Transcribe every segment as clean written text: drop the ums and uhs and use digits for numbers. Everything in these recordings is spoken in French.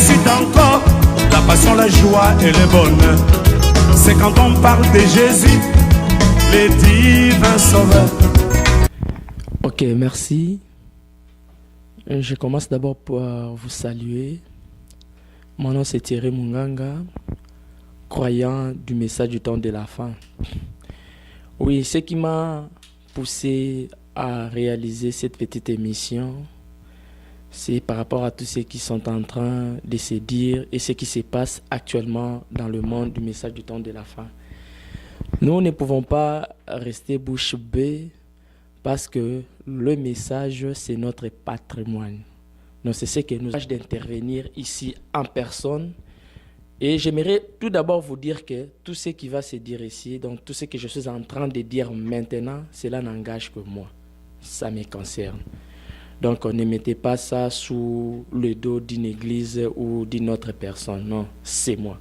suscite encore la passion, la joie et le bonheur. C'est quand on parle de Jésus, le divin sauveur. Ok, merci. Je commence d'abord par vous saluer. Mon nom c'est Thierry Munganga, croyant du message du temps de la fin. Oui, ce qui m'a poussé à réaliser cette petite émission, c'est par rapport à tous ceux qui sont en train de se dire et ce qui se passe actuellement dans le monde du message du temps de la fin. Nous ne pouvons pas rester bouche bée parce que le message, c'est notre patrimoine. Donc c'est ce que nous avons d'intervenir ici en personne. Et j'aimerais tout d'abord vous dire que tout ce qui va se dire ici, donc tout ce que je suis en train de dire maintenant, cela n'engage que moi. Ça me concerne. Donc ne mettez pas ça sous le dos d'une église ou d'une autre personne. Non, c'est moi.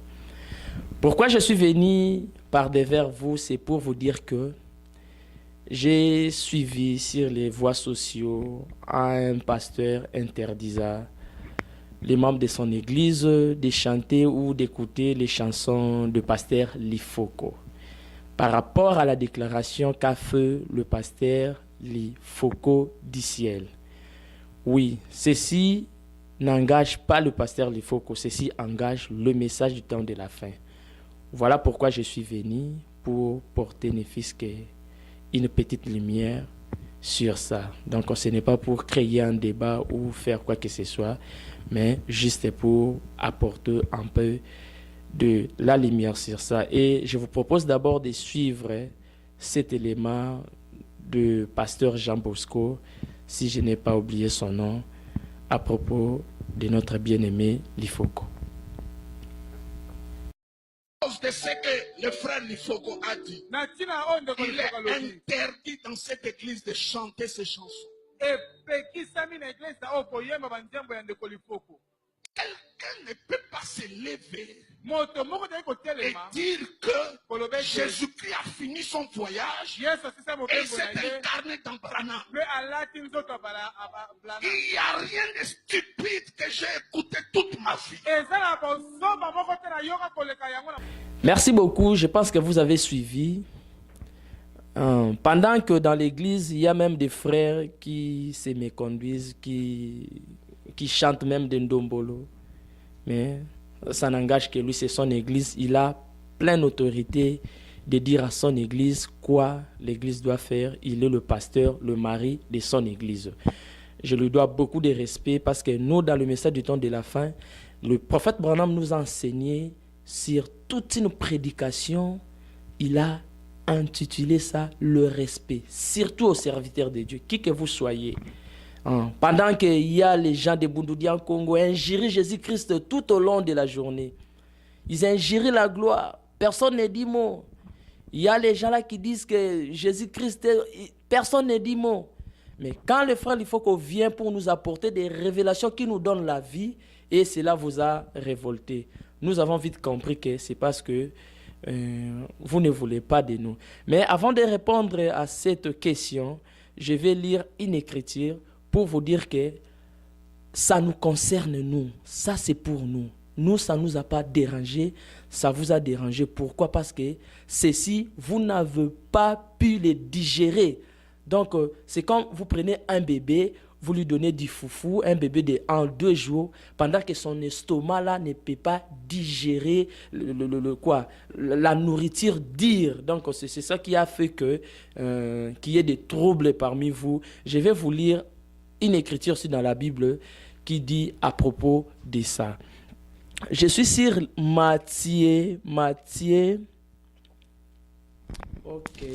Pourquoi je suis venu par devers vous, c'est pour vous dire que j'ai suivi sur les voies sociaux un pasteur interdisant les membres de son église de chanter ou d'écouter les chansons de pasteur Lifoko. Par rapport à la déclaration qu'a fait le pasteur Lifoko du ciel. Oui, ceci n'engage pas le pasteur Lifoko, ceci engage le message du temps de la fin. Voilà pourquoi je suis venu pour porter ne fût-ce qu'une petite lumière sur ça. Donc ce n'est pas pour créer un débat ou faire quoi que ce soit, mais juste pour apporter un peu de la lumière sur ça. Et je vous propose d'abord de suivre cet élément de pasteur Jean Bosco, si je n'ai pas oublié son nom, à propos de notre bien-aimé Lifoko. De ce que le frère Lifoko a dit, il est interdit dans cette église de chanter ces chansons. Quelqu'un ne peut pas se lever et dire que Jésus-Christ a fini son voyage et s'est incarné dans Branham. Il n'y a rien de stupide que j'ai écouté toute ma vie. Merci beaucoup, je pense que vous avez suivi. Pendant que dans l'église, il y a même des frères qui se méconduisent, qui chantent même des ndombolo. Mais ça n'engage que lui, c'est son église. Il a pleine autorité de dire à son église quoi l'église doit faire. Il est le pasteur, le mari de son église. Je lui dois beaucoup de respect parce que nous, dans le message du temps de la fin, le prophète Branham nous a enseigné sur toute une prédication. Il a intitulé ça le respect, surtout aux serviteurs de Dieu, qui que vous soyez. Pendant qu'il y a les gens de Bundoudi en Congo, ingérer Jésus-Christ tout au long de la journée. Ils ingèrent la gloire. Personne ne dit mot. Il y a les gens là qui disent que Jésus-Christ, personne ne dit mot. Mais quand le frère Lifoko vient pour nous apporter des révélations qui nous donnent la vie, et cela vous a révolté. Nous avons vite compris que c'est parce que vous ne voulez pas de nous. Mais avant de répondre à cette question, je vais lire une écriture pour vous dire que ça nous concerne nous. Ça, c'est pour nous. Nous, ça ne nous a pas dérangé. Ça vous a dérangé. Pourquoi? Parce que ceci, vous n'avez pas pu les digérer. Donc, c'est comme vous prenez un bébé, vous lui donnez du foufou, un bébé de 1-2 jours, pendant que son estomac là ne peut pas digérer la nourriture dure. Donc, c'est ça qui a fait qu'il y ait des troubles parmi vous. Je vais vous lire une écriture aussi dans la Bible qui dit à propos de ça. Je suis sur Matthieu. Ok.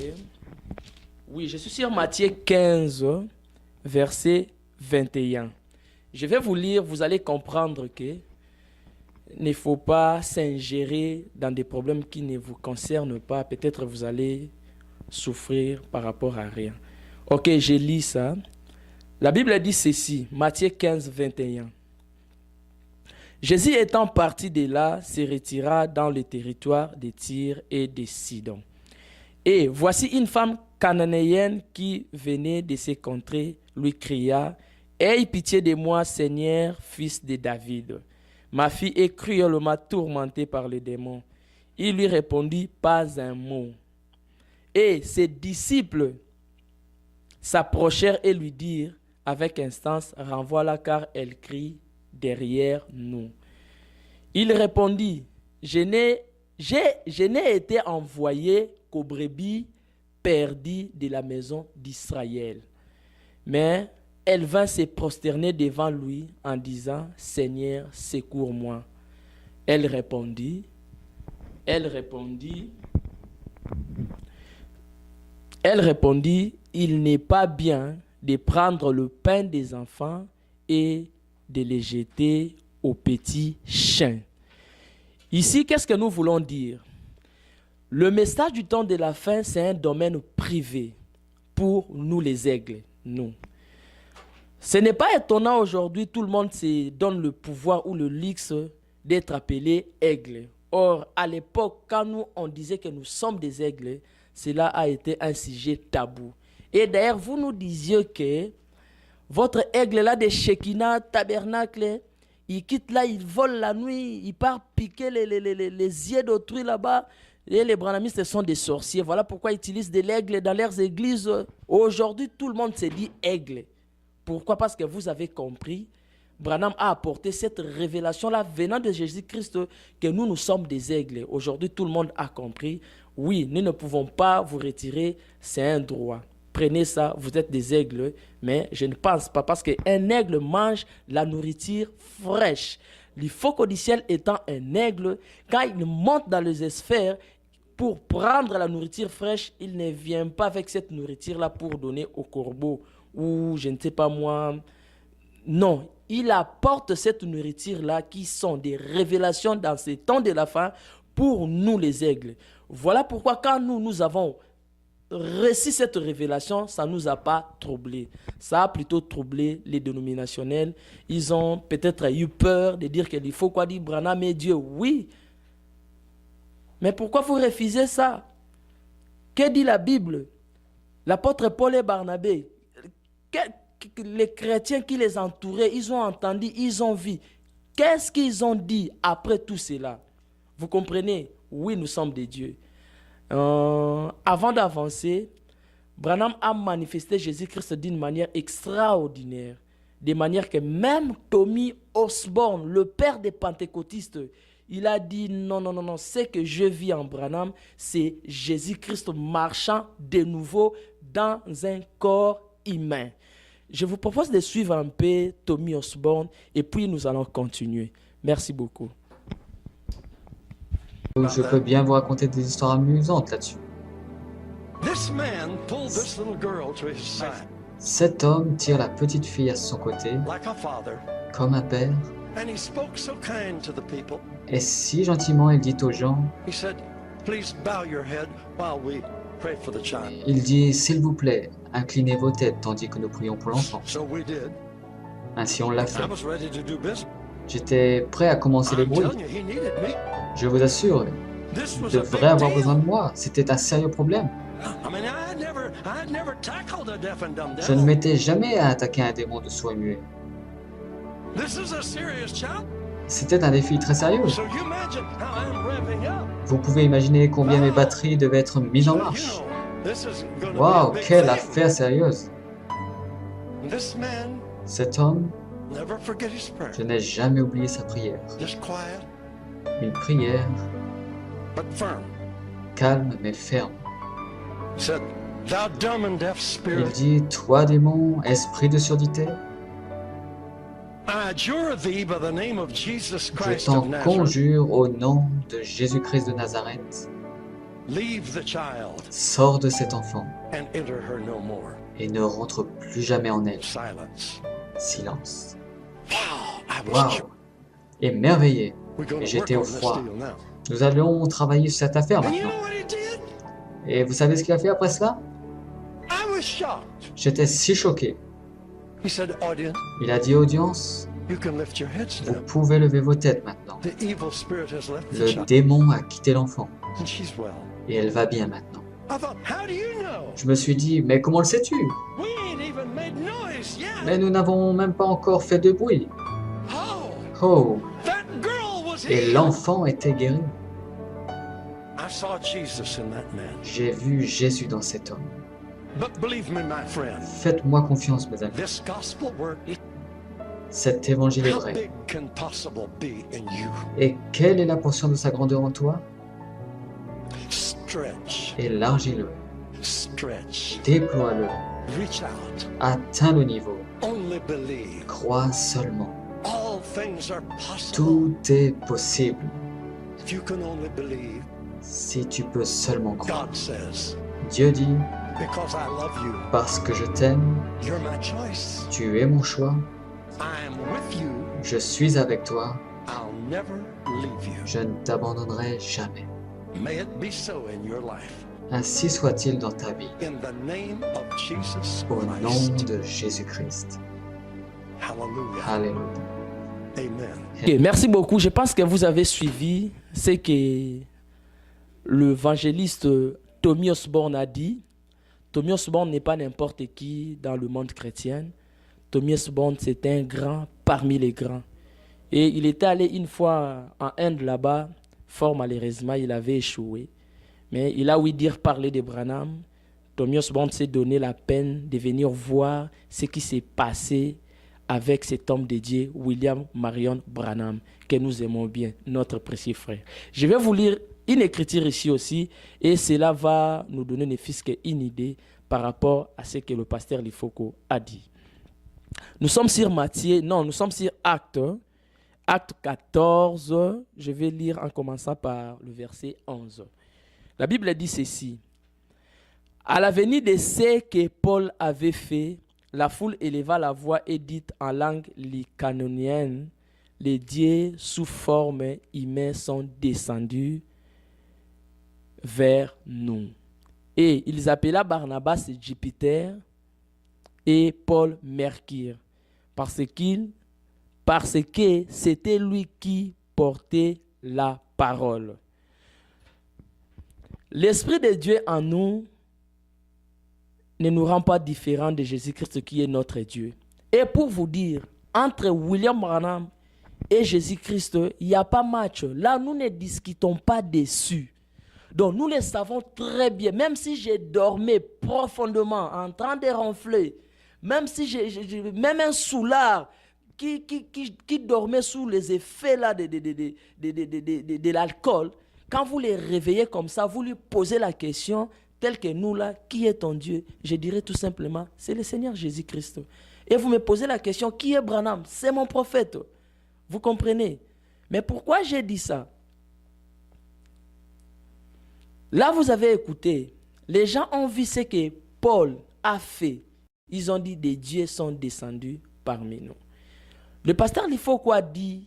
Oui, je suis sur Matthieu 15, verset 21. Je vais vous lire, vous allez comprendre que il ne faut pas s'ingérer dans des problèmes qui ne vous concernent pas. Peut-être vous allez souffrir par rapport à rien. Ok, je lis ça. La Bible dit ceci, Matthieu 15, 21. Jésus étant parti de là, se retira dans le territoire de Tyr et de Sidon. Et voici une femme cananéenne qui venait de ces contrées, lui cria « Aie pitié de moi, Seigneur, fils de David. Ma fille est cruellement tourmentée par les démons. Il lui répondit pas un mot. Et ses disciples s'approchèrent et lui dirent avec instance, renvoie-la car elle crie derrière nous. Il répondit, je n'ai été envoyé qu'aux brebis perdues de la maison d'Israël. Mais elle vint se prosterner devant lui en disant, Seigneur, secours-moi. Elle répondit, il n'est pas bien de prendre le pain des enfants et de les jeter aux petits chiens. Ici, qu'est-ce que nous voulons dire? Le message du temps de la fin, c'est un domaine privé pour nous les aigles, nous. Ce n'est pas étonnant aujourd'hui, tout le monde se donne le pouvoir ou le luxe d'être appelé aigle. Or, à l'époque, quand nous, on disait que nous sommes des aigles, cela a été un sujet tabou. Et d'ailleurs, vous nous disiez que votre aigle là de Shekinah, tabernacle, il quitte là, il vole la nuit, il part piquer les yeux d'autrui là-bas. Et les branhamistes sont des sorciers. Voilà pourquoi ils utilisent de l'aigle dans leurs églises. Aujourd'hui, tout le monde se dit aigle. Pourquoi? Parce que vous avez compris, Branham a apporté cette révélation-là venant de Jésus-Christ que nous sommes des aigles. Aujourd'hui, tout le monde a compris. Oui, nous ne pouvons pas vous retirer, c'est un droit. Prenez ça, vous êtes des aigles, mais je ne pense pas parce qu'un aigle mange la nourriture fraîche. Le faucon du ciel étant un aigle, quand il monte dans les sphères pour prendre la nourriture fraîche, il ne vient pas avec cette nourriture-là pour donner au corbeau ou je ne sais pas moi. Non, il apporte cette nourriture-là qui sont des révélations dans ces temps de la fin pour nous les aigles. Voilà pourquoi quand nous avons reçu cette révélation, ça ne nous a pas troublés. Ça a plutôt troublé les dénominationnels. Ils ont peut-être eu peur de dire qu'il faut quoi dire Branham est Dieu. Oui. Mais pourquoi vous refusez ça? Que dit la Bible? L'apôtre Paul et Barnabé, les chrétiens qui les entouraient, ils ont entendu, ils ont vu. Qu'est-ce qu'ils ont dit après tout cela? Vous comprenez? Oui, nous sommes des dieux. Avant d'avancer, Branham a manifesté Jésus-Christ d'une manière extraordinaire. De manière que même Tommy Osborne, le père des pentecôtistes, il a dit non, ce que je vis en Branham, c'est Jésus-Christ marchant de nouveau dans un corps humain. Je vous propose de suivre un peu Tommy Osborne et puis nous allons continuer. Merci beaucoup. Je peux bien vous raconter des histoires amusantes là-dessus. Cet homme tire la petite fille à son côté, comme un père, et si gentiment il dit aux gens, il dit, s'il vous plaît, inclinez vos têtes tandis que nous prions pour l'enfant. Ainsi on l'a fait. J'étais prêt à commencer les bruits. Je vous assure, il devrait avoir besoin de moi. C'était un sérieux problème. Je ne m'étais jamais attaqué à un démon de sourd et muet. C'était un défi très sérieux. Vous pouvez imaginer combien mes batteries devaient être mises en marche. Waouh, quelle affaire sérieuse. Cet homme, je n'ai jamais oublié sa prière. Une prière calme mais ferme. Il dit, toi démon, esprit de surdité, je t'en conjure au nom de Jésus-Christ de Nazareth, sors de cet enfant et ne rentre plus jamais en elle. Silence. Wow. Émerveillé. Et j'étais au froid. Nous allons travailler sur cette affaire maintenant. Et vous savez ce qu'il a fait après cela? J'étais si choqué. Il a dit, audience, vous pouvez lever vos têtes maintenant. Le démon a quitté l'enfant. Et elle va bien maintenant. Je me suis dit, mais comment le sais-tu? Mais nous n'avons même pas encore fait de bruit. Oh, Et l'enfant était guéri. J'ai vu Jésus dans cet homme. Faites-moi confiance, mes amis. Cet évangile est vrai. Et quelle est la portion de sa grandeur en toi? Élargis-le. Déploie-le. Atteins le niveau. Crois seulement. Tout est possible. Si tu peux seulement croire. Dieu dit, parce que je t'aime, tu es mon choix, je suis avec toi, je ne t'abandonnerai jamais. Ainsi soit-il dans ta vie, au nom de Jésus-Christ. Alléluia. Okay, merci beaucoup. Je pense que vous avez suivi ce que l'évangéliste Tommy Osborne a dit. Tommy Osborne n'est pas n'importe qui dans le monde chrétien. Tommy Osborne, c'est un grand parmi les grands. Et il était allé une fois en Inde là-bas. Fort malheureusement, il avait échoué. Mais il a ouï dire parler de Branham. Tommy Osborne s'est donné la peine de venir voir ce qui s'est passé avec cet homme dédié, William Marion Branham, que nous aimons bien, notre précieux frère. Je vais vous lire une écriture ici aussi, et cela va nous donner ne fût-ce qu'une idée par rapport à ce que le pasteur Lifoko a dit. Nous sommes sur nous sommes sur Acte 14, je vais lire en commençant par le verset 11. La Bible dit ceci. À la venue de ce que Paul avait fait, la foule éleva la voix et dit en langue lycaonienne, les dieux sous forme humaine sont descendus vers nous. Et ils appela Barnabas Jupiter et Paul Mercure, parce que c'était lui qui portait la parole. L'Esprit de Dieu en nous ne nous rend pas différents de Jésus-Christ qui est notre Dieu. Et pour vous dire, entre William Branham et Jésus-Christ, il n'y a pas match. Là, nous ne discutons pas dessus. Donc, nous le savons très bien. Même si j'ai dormi profondément, en train de ronfler, même si même un soulard qui dormait sous les effets là, de l'alcool, quand vous les réveillez comme ça, vous lui posez la question, tel que nous là, qui est ton Dieu? Je dirais tout simplement, c'est le Seigneur Jésus-Christ. Et vous me posez la question, qui est Branham? C'est mon prophète. Vous comprenez? Mais pourquoi j'ai dit ça? Là, vous avez écouté, les gens ont vu ce que Paul a fait. Ils ont dit, des dieux sont descendus parmi nous. Le pasteur Lifoko a dit,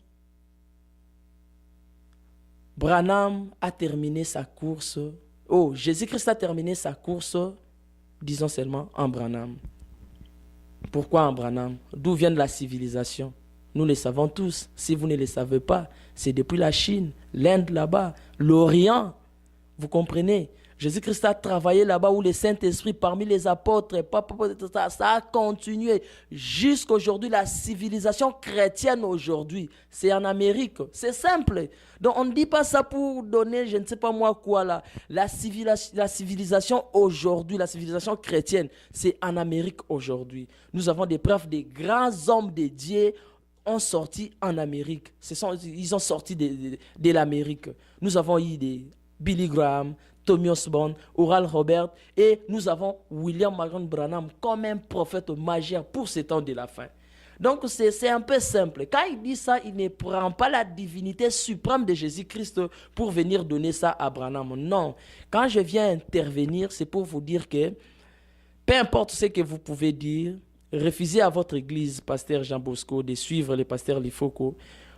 Branham a terminé sa course. Oh, Jésus-Christ a terminé sa course, disons seulement en Branham. Pourquoi en Branham? D'où vient la civilisation? Nous le savons tous. Si vous ne le savez pas, c'est depuis la Chine, l'Inde là-bas, l'Orient. Vous comprenez? Jésus-Christ a travaillé là-bas où le Saint-Esprit parmi les apôtres, ça a continué jusqu'à aujourd'hui. La civilisation chrétienne aujourd'hui, c'est en Amérique. C'est simple. Donc on ne dit pas ça pour donner, je ne sais pas moi quoi là. La civilisation aujourd'hui, la civilisation chrétienne, c'est en Amérique aujourd'hui. Nous avons des preuves, des grands hommes de Dieu ont sorti en Amérique. Ils ont sorti de l'Amérique. Nous avons eu des Billy Graham, Tommy Osborne, Oral Robert, et nous avons William Marion Branham comme un prophète majeur pour ces temps de la fin. Donc c'est un peu simple. Quand il dit ça, il ne prend pas la divinité suprême de Jésus-Christ pour venir donner ça à Branham. Non. Quand je viens intervenir, c'est pour vous dire que peu importe ce que vous pouvez dire, refusez à votre église, pasteur Jean Bosco, de suivre le pasteur Lifoko.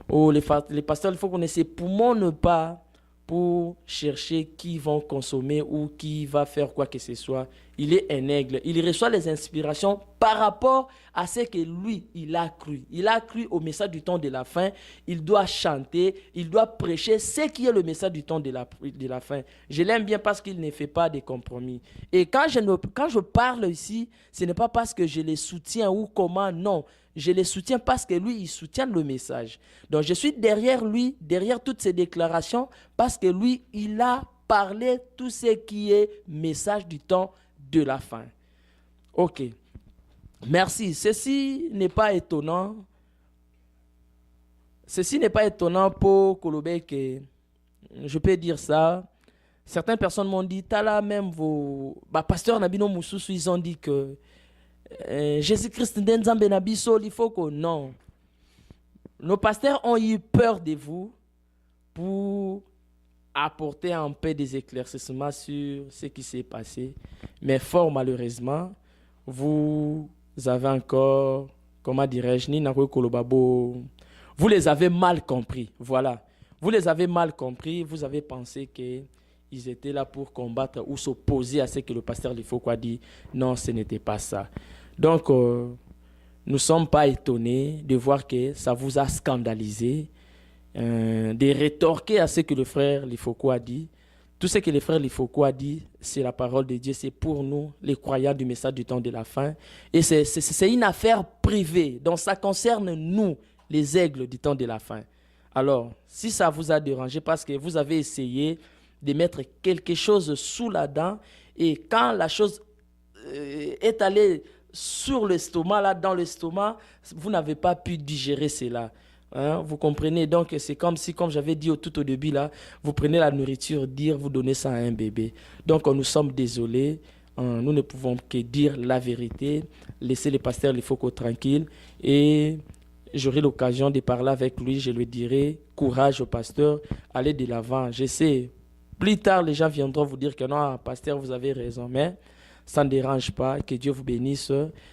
Ou les pasteurs Lifoko ne s'époumonent pas pour chercher qui vont consommer ou qui va faire quoi que ce soit. il est un aigle. Il reçoit les inspirations par rapport à ce que lui, il a cru. Il a cru au message du temps de la fin. Il doit chanter, il doit prêcher ce qui est le message du temps de la fin. Je l'aime bien parce qu'il ne fait pas de compromis. Et quand je parle ici, ce n'est pas parce que je les soutiens ou comment, non. Je les soutiens parce que lui, il soutient le message. Donc, je suis derrière lui, derrière toutes ces déclarations, parce que lui, il a parlé tout ce qui est message du temps de la fin. Ok. Merci. Ceci n'est pas étonnant. Ceci n'est pas étonnant pour Kolobé que je peux dire ça. Certaines personnes m'ont dit, Tala, même vos pasteurs Nabino Moussoussou, ils ont dit que Jésus-Christ Ndenzambe Nabiso, il faut que non. Nos pasteurs ont eu peur de vous pour apporter un peu des éclaircissements sur ce qui s'est passé. Mais fort malheureusement, vous avez encore, comment dirais-je, vous les avez mal compris. Voilà. Vous les avez mal compris. Vous avez pensé qu'ils étaient là pour combattre ou s'opposer à ce que le pasteur Lifoko a dit. Non, ce n'était pas ça. Donc, nous ne sommes pas étonnés de voir que ça vous a scandalisé. De rétorquer à ce que le frère Lifoko a dit. Tout ce que le frère Lifoko a dit, c'est la parole de Dieu, c'est pour nous, les croyants du message du temps de la fin. Et c'est une affaire privée, donc ça concerne nous, les aigles du temps de la fin. Alors, si ça vous a dérangé parce que vous avez essayé de mettre quelque chose sous la dent, et quand la chose est allée sur l'estomac, là, dans l'estomac, vous n'avez pas pu digérer cela. Hein, vous comprenez? Donc, c'est comme si, comme j'avais dit tout au début, là, vous prenez la nourriture, vous donnez ça à un bébé. Donc, nous sommes désolés. Nous ne pouvons que dire la vérité. Laisser le pasteur Lifoko tranquille. Et j'aurai l'occasion de parler avec lui. Je lui dirai, courage au pasteur, allez de l'avant. Je sais, plus tard, les gens viendront vous dire que non, pasteur, vous avez raison. Mais ça ne dérange pas. Que Dieu vous bénisse.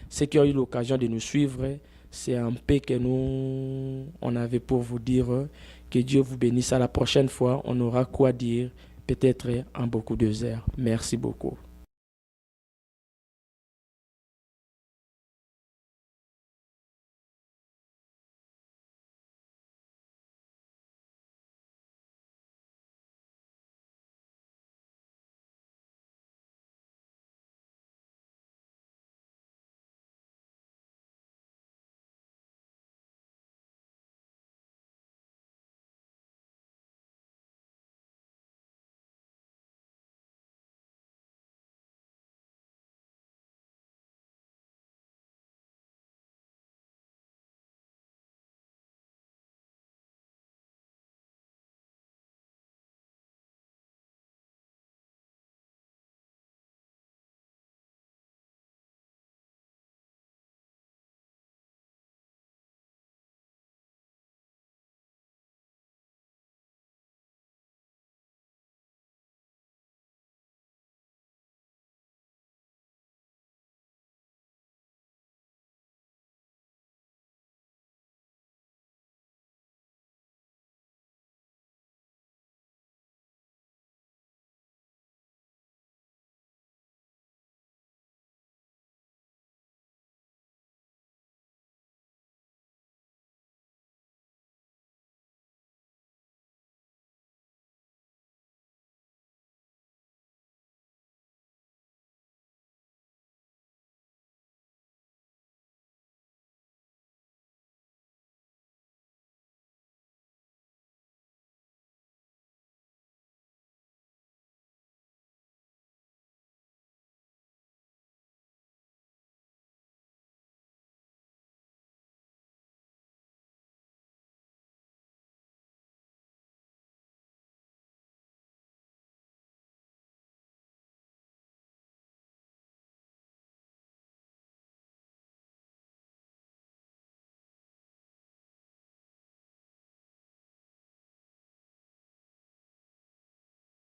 Ceux qui ont eu l'occasion de nous suivre, c'est un peu que on avait pour vous dire. Que Dieu vous bénisse. À la prochaine fois, on aura quoi dire, peut-être en beaucoup de heures. Merci beaucoup.